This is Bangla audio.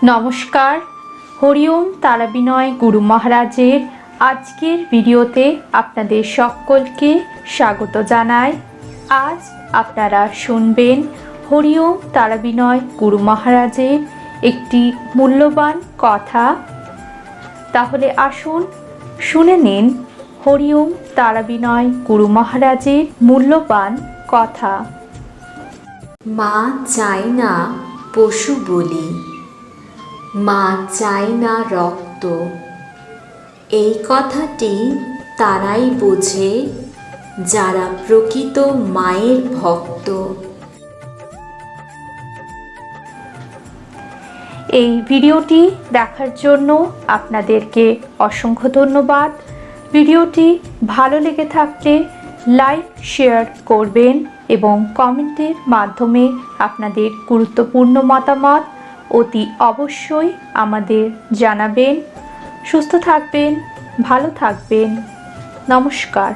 নমস্কার। হরিওম তারাবিনয় গুরু মহারাজের আজকের ভিডিওতে আপনাদের সকলকে স্বাগত জানাই। আজ আপনারা শুনবেন হরিওম তারাবিনয় গুরু মহারাজের একটি মূল্যবান কথা। তাহলে আসুন শুনে নিন হরিওম তারাবিনয় গুরু মহারাজের মূল্যবান কথা। মা চাই না পশু বলি, মা চাই না রক্ত। এই কথাটি তারাই বোঝে যারা প্রকৃত মায়ের ভক্ত। এই ভিডিওটি দেখার জন্য আপনাদেরকে অসংখ্য ধন্যবাদ। ভিডিওটি ভালো লেগে থাকলে লাইক শেয়ার করবেন এবং কমেন্টের মাধ্যমে আপনাদের গুরুত্বপূর্ণ মতামত অতি অবশ্যই আমাদের জানাবেন। সুস্থ থাকবেন, ভালো থাকবেন। নমস্কার।